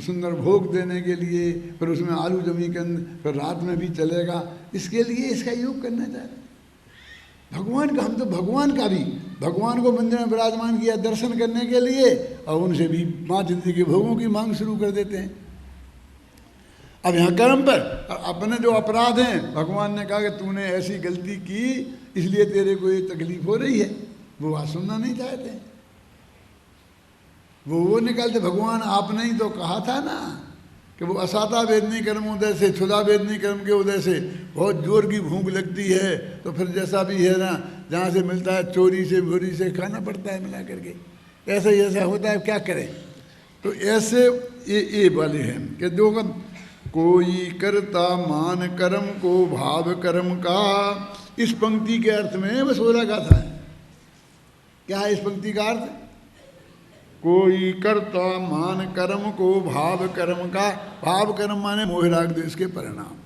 सुंदर भोग देने के लिए, फिर उसमें आलू जमीकंद, फिर रात में भी चलेगा, इसके लिए इसका योग करना चाहते हैं। भगवान का, हम तो भगवान का भी, भगवान को मंदिर में विराजमान किया दर्शन करने के लिए, और उनसे भी 5 जिंदगी के भोगों की मांग शुरू कर देते हैं। अब यहाँ कर्म पर अपने जो अपराध हैं, भगवान ने कहा कि तूने ऐसी गलती की इसलिए तेरे को ये तकलीफ हो रही है, वो बात सुनना नहीं चाहते। वो निकालते, भगवान आपने ही तो कहा था ना कि वो असाता वेदनी कर्म उदय से, क्षुधा वेदनी कर्म के उदय से बहुत जोर की भूख लगती है, तो फिर जैसा भी है ना, जहाँ से मिलता है चोरी से भोरी से खाना पड़ता है मिला करके। ऐसा ही ऐसा होता है, क्या करें। तो ऐसे ये वाले हैं कि दो कोई करता मान कर्म को भाव कर्म का। इस पंक्ति के अर्थ में बस हो रहा था। क्या है इस पंक्ति का अर्थ? कोई करता मान कर्म को भाव कर्म का। भाव कर्म माने मोह राग द्वेष के परिणाम।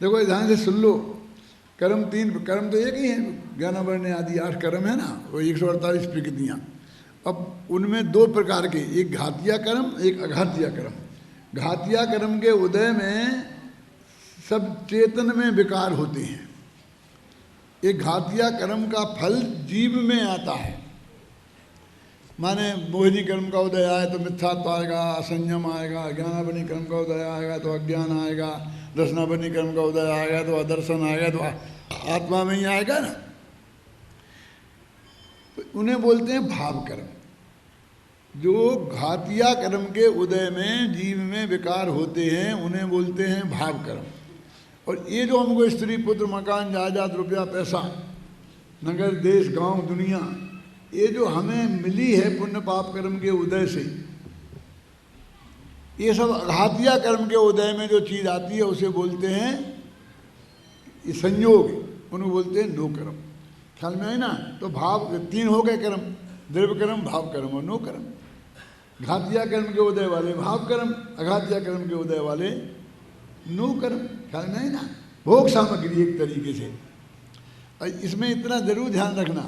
देखो ध्यान से सुन लो, कर्म तीन, कर्म तो एक ही है, ज्ञान वर्ण आदि 8 कर्म है ना, वो 148 प्रकृतियाँ। अब उनमें 2 प्रकार के, एक घातिया कर्म, एक अघातिया कर्म। घातिया कर्म के उदय में सब चेतन में विकार होते हैं। एक घातिया कर्म का फल जीव में आता है। माने मोहिनी कर्म का उदय आए तो मिथ्यात्व आएगा, असंयम आएगा। ज्ञानावनी कर्म का उदय आएगा तो अज्ञान आएगा। दर्शनावनी कर्म का उदय आएगा तो अदर्शन आएगा, तो आत्मा में ही आएगा ना। तो उन्हें बोलते हैं भाव कर्म। जो घातिया कर्म के उदय में जीव में विकार होते हैं उन्हें बोलते हैं भाव कर्म। और ये जो हमको स्त्री पुत्र मकान जायदाद रुपया पैसा नगर देश गांव दुनिया, ये जो हमें मिली है पुण्य पाप कर्म के उदय से, ये सब घातिया कर्म के उदय में जो चीज़ आती है उसे बोलते हैं ये संयोग, उन्हें बोलते हैं नो कर्म। ख्याल में है ना। तो भाव 3 हो गए कर्म, द्रव्य कर्म, भाव कर्म और नो कर्म। घातिया कर्म के उदय वाले भाव कर्म, अघातिया कर्म के उदय वाले नो कर्म। ख्याल में है ना। भोग सामग्री एक तरीके से। और इसमें इतना जरूर ध्यान रखना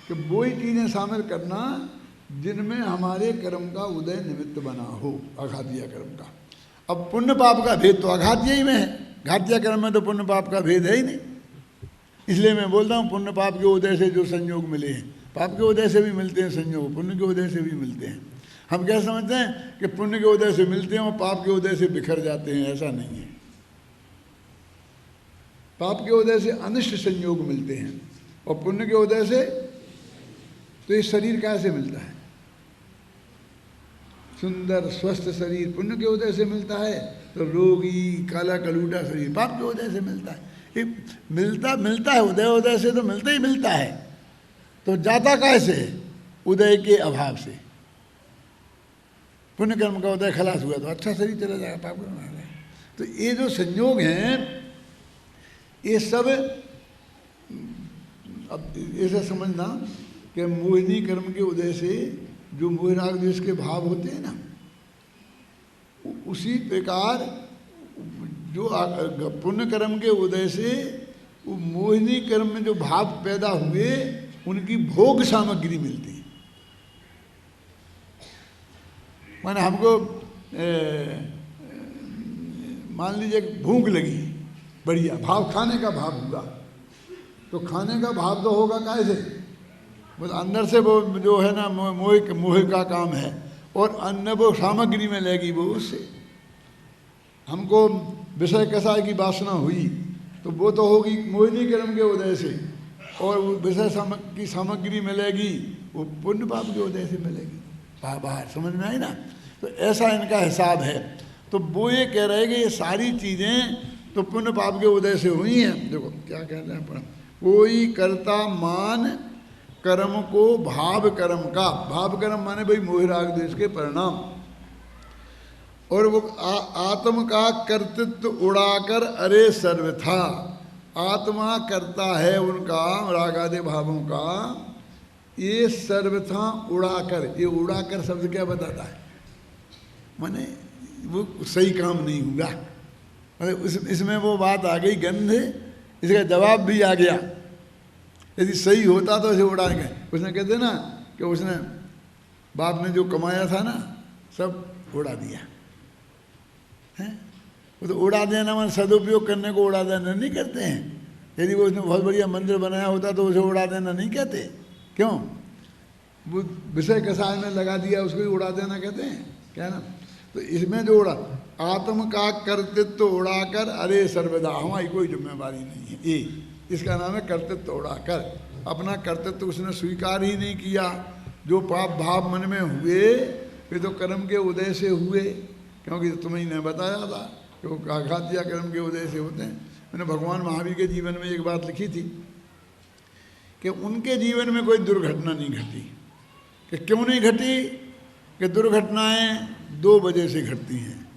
कि वो ही चीज़ें शामिल करना जिनमें हमारे कर्म का उदय निमित्त बना हो, अघातिया कर्म का। अब पुण्य पाप का भेद तो अघातिया ही में है, घातिया कर्म में तो पुण्य पाप का भेद है ही नहीं। इसलिए मैं बोलता हूँ पुण्य पाप के उदय से जो संयोग मिले हैं, पाप के उदय से भी मिलते हैं संयोग, पुण्य के उदय से भी मिलते हैं। हम क्या समझते हैं कि पुण्य के उदय से मिलते हैं और पाप के उदय से बिखर जाते हैं, ऐसा नहीं है। पाप के उदय से अनिष्ट संयोग मिलते हैं और पुण्य के उदय से तो ये शरीर कैसे मिलता है, सुंदर स्वस्थ शरीर पुण्य के उदय से मिलता है, तो रोगी काला कलूटा शरीर पाप के उदय से मिलता है। ये मिलता है उदय से तो मिलता ही मिलता है। तो जाता कैसे? उदय के अभाव से। पुण्य कर्म का उदय खलास हुआ तो अच्छा शरीर चला जाएगा, पाप कर्म आ जाएगा। तो ये जो संयोग हैं ये सब, अब ऐसा समझना कि मोहिनी कर्म के उदय से जो मोह राग द्वेष के भाव होते हैं ना, उसी प्रकार जो पुण्य कर्म के उदय से वो मोहिनी कर्म में जो भाव पैदा हुए उनकी भोग सामग्री मिलती है। माने हमको मान लीजिए भूख लगी, बढ़िया भाव, खाने का भाव हुआ, तो खाने का भाव तो होगा कैसे? बस अंदर से वो जो है ना मोह का काम है, और अन्न वो सामग्री में लेगी वो उससे। हमको विषय कसाय की वासना हुई तो वो तो होगी मोहिनी कर्म के उदय से, और विषय की सामग्री मिलेगी वो पुण्य पाप के उदय से मिलेगी। बाहर समझ में आई ना। तो ऐसा इनका हिसाब है। तो वो ये कह रहे हैं कि ये सारी चीज़ें तो पुण्य पाप के उदय से हुई हैं। देखो क्या कह रहे हैं, कोई करता मान कर्म को भाव कर्म का। भाव कर्म माने भाई मोह राग द्वेष के परिणाम, और वो आत्म का कर्तृत्व उड़ाकर अरे सर्वथा। आत्मा करता है उनका राग आदि भावों का, ये सर्वथा उड़ाकर। ये उड़ाकर शब्द क्या बताता है? माने वो सही काम नहीं हुआ। मतलब इसमें वो बात आ गई गंध, इसका जवाब भी आ गया। यदि सही होता तो इसे उड़ा गए। उसने कहते ना कि उसने बाप ने जो कमाया था ना सब उड़ा दिया है। वो तो उड़ा देना मतलब सदुपयोग करने को उड़ा देना नहीं कहते हैं। यदि वो उसने बहुत बढ़िया मंदिर बनाया होता तो उसे उड़ा देना नहीं कहते। क्यों? वो विषय कसाय में लगा दिया, उसको ही उड़ा देना कहते हैं क्या ना। तो इसमें जो उड़ा, आत्म का कर्तृत्व उड़ाकर अरे सर्वदा, हमारी कोई जिम्मेवारी नहीं है। ये इसका नाम है कर्तृत्व उड़ाकर। अपना कर्तृत्व उसने स्वीकार ही नहीं किया। जो पाप भाव मन में हुए वे तो कर्म के उदय से हुए, क्योंकि तुम्हें ने बताया था कि वो घातिया कर्म के उदय से होते हैं। मैंने भगवान महावीर के जीवन में एक बात लिखी थी कि उनके जीवन में कोई दुर्घटना नहीं घटी। कि क्यों नहीं घटी? कि दुर्घटनाएं दो वजह से घटती हैं,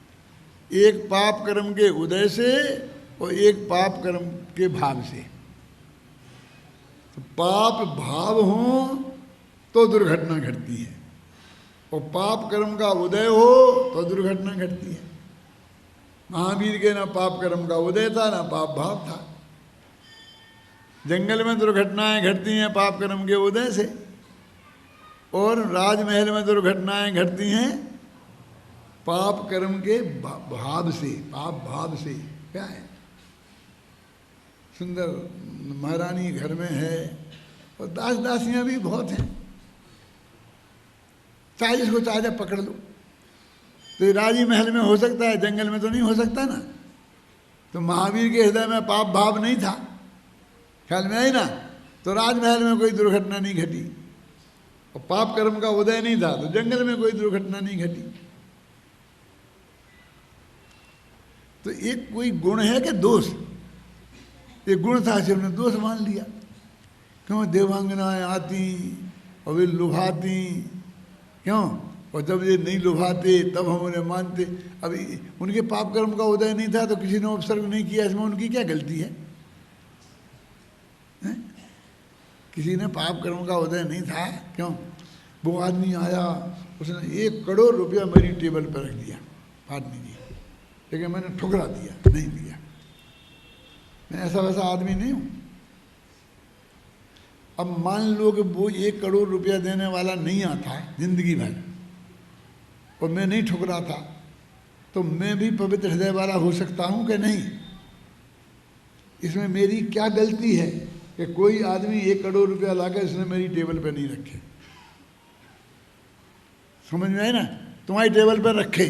एक पाप कर्म के उदय से और एक पाप कर्म के भाव से। तो पाप भाव हो तो दुर्घटना घटती है, और पाप कर्म का उदय हो तो दुर्घटना घटती है। महावीर के ना पाप कर्म का उदय था ना पाप भाव था। जंगल में दुर्घटनाएं घटती हैं पाप कर्म के उदय से, और राजमहल में दुर्घटनाएं घटती हैं पाप कर्म के भाव से, पाप भाव से। क्या है? सुंदर महारानी घर में है और दास दासियां भी बहुत हैं, चाहे इसको चाहे पकड़ लो। तो राजी महल में हो सकता है, जंगल में तो नहीं हो सकता ना। तो महावीर के हृदय में पाप भाव नहीं था, ख्याल में आई ना, तो राजमहल में कोई दुर्घटना नहीं घटी। और पाप कर्म का उदय नहीं था तो जंगल में कोई दुर्घटना नहीं घटी। तो एक कोई गुण है कि दोष? एक गुण था, हमने दोष मान लिया। क्यों? देवांगनाएं आती और वे लुभाती, क्यों? और जब ये नहीं लुभाते तब हम उन्हें मानते। अब उनके पाप कर्म का उदय नहीं था तो किसी ने उपसर्ग नहीं किया, इसमें उनकी क्या गलती है? किसी ने पाप कर्म का उदय नहीं था, क्यों? वो आदमी आया, उसने 1 करोड़ रुपया मेरी टेबल पर रख दिया आदमी जी, लेकिन मैंने ठुकरा दिया, नहीं दिया। मैं ऐसा वैसा आदमी नहीं हूं। अब मान लो कि वो 1 करोड़ रुपया देने वाला नहीं आता जिंदगी भर, और मैं नहीं ठुकरा था, तो मैं भी पवित्र हृदय वाला हो सकता हूं कि नहीं? इसमें मेरी क्या गलती है कि कोई आदमी 1 करोड़ रुपया लाकर इसने मेरी टेबल पर नहीं रखे? समझ में आए ना? तुम्हारी टेबल पर रखे,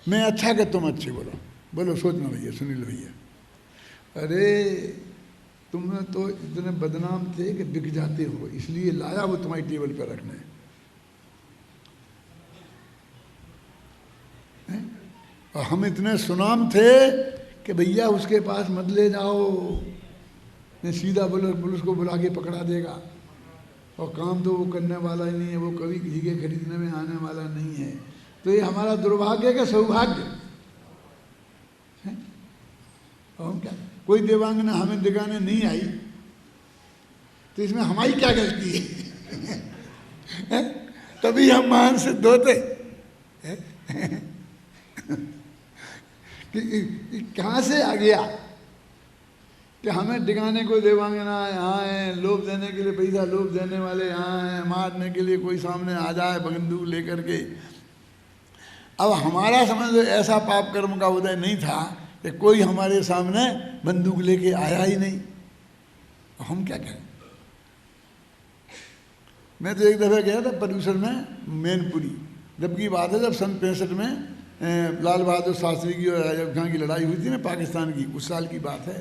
मैं अच्छा कि तुम अच्छे? बोलो बोलो, सोचना भैया, सुनील भैया। अरे तुम तो इतने बदनाम थे कि बिक जाते हो, इसलिए लाया वो तुम्हारी टेबल पर रखने। और हम इतने सुनाम थे कि भैया उसके पास मत ले जाओ, नहीं सीधा पुलिस को बुला के पकड़ा देगा, और काम तो वो करने वाला ही नहीं है, वो कभी किसी के खरीदने में आने वाला नहीं है। तो ये हमारा दुर्भाग्य का सौभाग्य है। और हम क्या, कोई देवांगना हमें दिखाने नहीं आई तो इसमें हमारी क्या गलती है? तभी हम महान सिद्ध होते। कहाँ से आ गया कि हमें डिगाने को देवांगना यहाँ हैं, लोभ देने के लिए पैसा लोभ देने वाले यहाँ हैं, मारने के लिए कोई सामने आ जाए बंदूक लेकर के। अब हमारा समझ ऐसा पाप कर्म का उदय नहीं था कि कोई हमारे सामने बंदूक लेके आया ही नहीं, हम क्या करें? मैं तो एक दफ़ा गया था पर्यूषण में मैनपुरी, जबकि बात है जब सन 65 में लाल बहादुर शास्त्री की और राजा खां की लड़ाई हुई थी ना पाकिस्तान की, उस साल की बात है।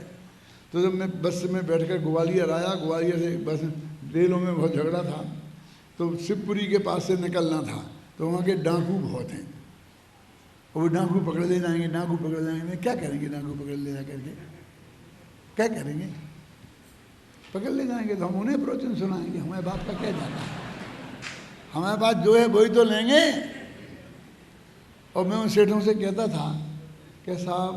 तो जब मैं बस में बैठकर ग्वालियर आया, ग्वालियर से बस रेलों में बहुत झगड़ा था, तो शिवपुरी के पास से निकलना था, तो वहाँ के डाकू बहुत हैं, और वो डाकू पकड़ ले जाएंगे, डाकू पकड़ जाएंगे। क्या करेंगे? डाकू पकड़ ले जा करके क्या करेंगे? पकड़ ले जाएंगे तो हम उन्हें प्रवचन सुनाएंगे, हमारे बाप का क्या जाता है? हमारे पास जो है वही तो लेंगे। और मैं उन सेठों से कहता था कि साहब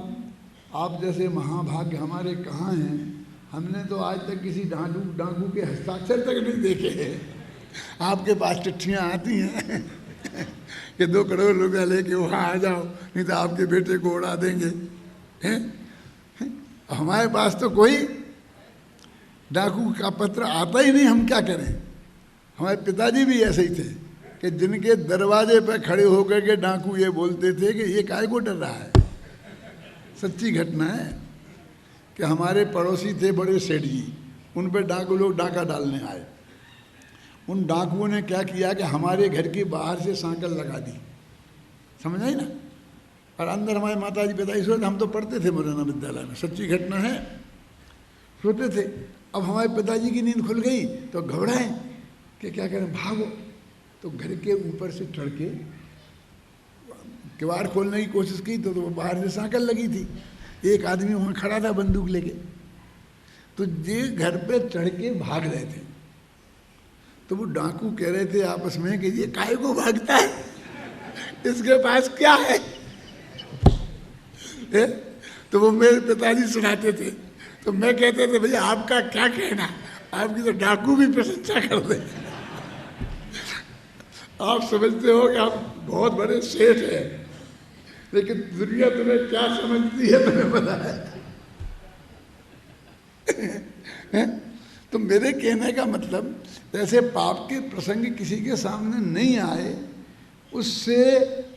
आप जैसे महाभाग्य हमारे कहाँ हैं, हमने तो आज तक किसी डाकू के हस्ताक्षर तक नहीं देखे हैं। आपके पास चिट्ठियाँ आती हैं कि 2 करोड़ रुपया लेके वहाँ आ जाओ, नहीं तो आपके बेटे को उड़ा देंगे, हैं? हमारे पास तो कोई डाकू का पत्र आता ही नहीं, हम क्या करें? हमारे पिताजी भी ऐसे ही थे कि जिनके दरवाजे पर खड़े होकर के डाकू ये बोलते थे कि ये काहे को डर रहा है। सच्ची घटना है कि हमारे पड़ोसी थे बड़े सेठ जी, उन पर डाकू लोग डाका डालने आए। उन डाकुओं ने क्या किया कि हमारे घर के बाहर से सांकल लगा दी, समझ आई ना? और अंदर हमारे माता जी पिताजी सोते, हम तो पढ़ते थे मुरैना विद्यालय में, सच्ची घटना है, सोते थे। अब हमारे पिताजी की नींद खुल गई तो घबराए कि क्या करें, भागो। तो घर के ऊपर से चढ़ के किवाड़ खोलने की कोशिश की तो बाहर से सांकल लगी थी। एक आदमी वहाँ खड़ा था बंदूक लेके। तो ये घर पे चढ़ के भाग रहे थे। तो वो डाकू कह रहे थे आपस में कि ये काहे को भागता है, इसके पास क्या है? तो वो मेरे पिताजी सुनाते थे, तो मैं कहते थे भैया आपका क्या कहना, आपकी तो डाकू भी प्रशंसा कर दे। आप समझते हो कि आप बहुत बड़े सेठ हैं, लेकिन दुनिया तुम्हें क्या समझती है तुम्हें पता है? तो मेरे कहने का मतलब, जैसे पाप के प्रसंग किसी के सामने नहीं आए, उससे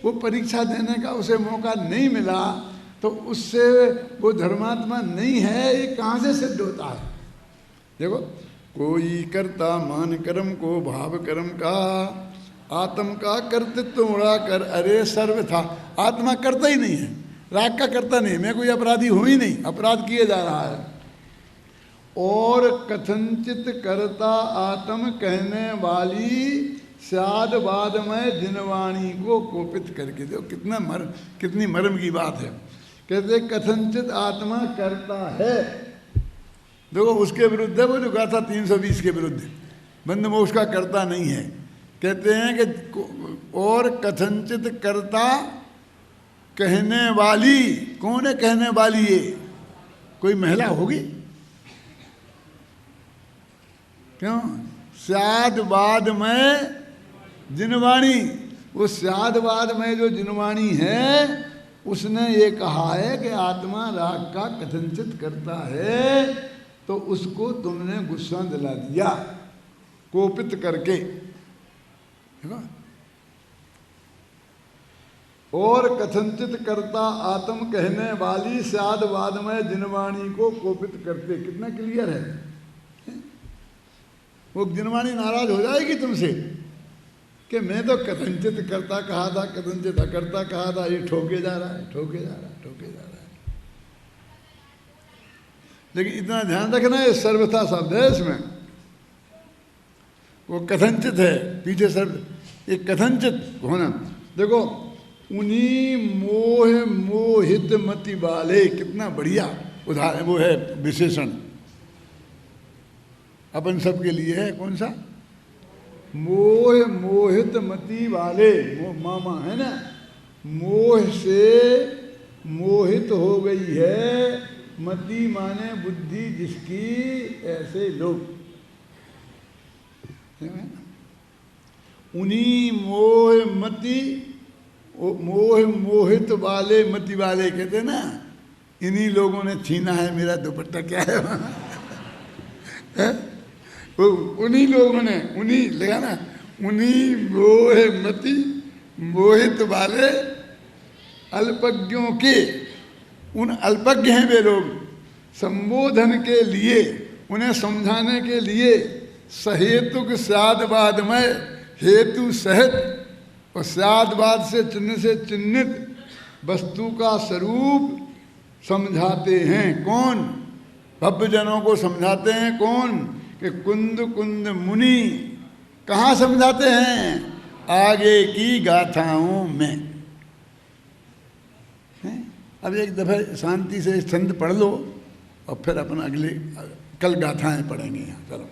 वो परीक्षा देने का उसे मौका नहीं मिला, तो उससे वो धर्मात्मा नहीं है, ये कहाँ से सिद्ध होता है? देखो, कोई करता मान कर्म को भाव कर्म का, आत्म का कर्तृत्व उड़ा कर अरे सर्व था। आत्मा करता ही नहीं है, राग का करता नहीं, मैं कोई अपराधी हूँ ही नहीं, अपराध किए जा रहा है। और कथनचित करता आत्म कहने वाली साध बाद में जिनवाणी को कोपित करके। दो कितनी मर्म की बात है। कहते कथनचित आत्मा करता है, देखो उसके विरुद्ध है वो जो गाथा 320 के विरुद्ध, बंद मोक्ष का करता नहीं है। कहते हैं कि और कथनचित करता कहने वाली, कौन है कहने वाली? ये कोई महिला होगी क्यों? स्यादवाद में जिनवाणी, वो स्यादवाद में जो जिनवाणी है उसने ये कहा है कि आत्मा राग का कथनचित करता है, तो उसको तुमने गुस्सा दिला दिया कोपित करके। देखो, और कथनचित करता आत्म कहने वाली स्यादवाद में जिनवाणी को कोपित करते। कितना क्लियर है? वो जिनवाणी नाराज हो जाएगी तुमसे कि मैं तो कथनचित करता कहा था, कथनचित अकर्ता कहा था, ये ठोके जा रहा है, ठोके जा रहा है, ठोके जा रहा है। लेकिन इतना ध्यान रखना, ये सर्वथा शब्द है, इसमें वो कथनचित है, पीछे सर्व, ये कथनचित होना। देखो, उन्हीं मोह मोहित मति वाले, कितना बढ़िया उदाहरण वो है, विशेषण अपन सबके लिए है। कौन सा? मोह मोहित मति वाले, मामा है ना, मोह से मोहित हो गई है, मति माने बुद्धि जिसकी, ऐसे लोग। उन्हीं मोह मति, मोह मोहित वाले मति वाले कहते ना, इन्हीं लोगों ने छीना है मेरा दुपट्टा। क्या है है? वो उन्हीं लोगों ने, उन्हीं लगा ना, उन्हीं मोह मति मोहित वाले अल्पज्ञों के, उन अल्पज्ञ हैं वे लोग, संबोधन के लिए, उन्हें समझाने के लिए सहेतुक स्यादवाद में हेतु सहित और स्यादवाद से चिन्हित वस्तु का स्वरूप समझाते हैं। कौन? भव्यजनों को समझाते हैं। कौन? कि कुंद कुंद मुनि। कहाँ समझाते हैं? आगे की गाथाओं में। अब एक दफे शांति से छंद पढ़ लो और फिर अपन अगले कल गाथाएं पढ़ेंगे यहाँ। चलो।